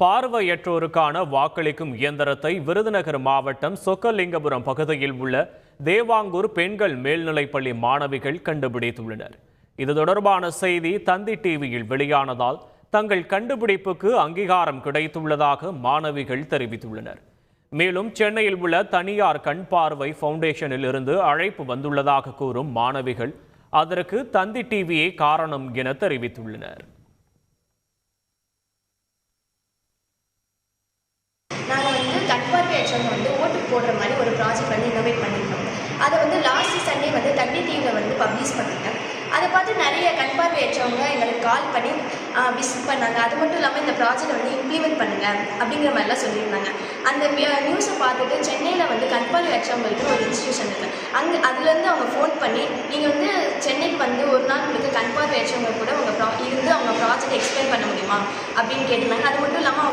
பார்வையற்றோருக்கான வாக்களிக்கும் இயந்திரத்தை விருதுநகர் மாவட்டம் சொக்கலிங்கபுரம் பகுதியில் உள்ள தேவாங்கூர் பெண்கள் மேல்நிலைப்பள்ளி மாணவிகள் கண்டுபிடித்துள்ளனர். இது தொடர்பான செய்தி தந்தி டிவியில் வெளியானதால் தங்கள் கண்டுபிடிப்புக்கு அங்கீகாரம் கிடைத்துள்ளதாக மாணவிகள் தெரிவித்துள்ளனர். மேலும் சென்னையில் உள்ள தனியார் கண் பார்வை ஃபவுண்டேஷனில் இருந்து அழைப்பு வந்துள்ளதாக கூறும் மாணவிகள் அதற்கு தந்தி டிவியே காரணம் என தெரிவித்துள்ளனர். நாங்கள் கண் பார்வையற்றவங்க ஓட்டு போடுற மாதிரி ஒரு ப்ராஜெக்ட் இன்னோவேட் பண்ணியிருக்கோம். அதை லாஸ்ட் சண்டே தந்தி டிவியில் பப்ளிஷ் பண்ணிட்டேன். அதை பார்த்து நிறைய கண் பார்வையற்றவங்க எங்களுக்கு கால் பண்ணி விசிட் பண்ணாங்க. அது மட்டும் இல்லாமல் இந்த ப்ராஜெக்டை இம்ப்ளிமெண்ட் பண்ணுங்கள் அப்படிங்கிற மாதிரிலாம் சொல்லியிருந்தாங்க. அந்த நியூஸை பார்த்துட்டு சென்னையில் கண் பார்வையற்றவங்களுக்கு ஒரு இன்ஸ்டியூஷன் இருக்குது. அதுலேருந்து அவங்க ஃபோன் பண்ணி நீங்கள் சென்னைக்கு ஒரு நாள் உங்களுக்கு கண் பார்வையற்றவங்க கூட அவங்க ப்ராஜெக்ட் எக்ஸ்பிளைன் பண்ண முடியுமா அப்படின்னு கேட்டிருந்தாங்க. அது மட்டும் இல்லாமல்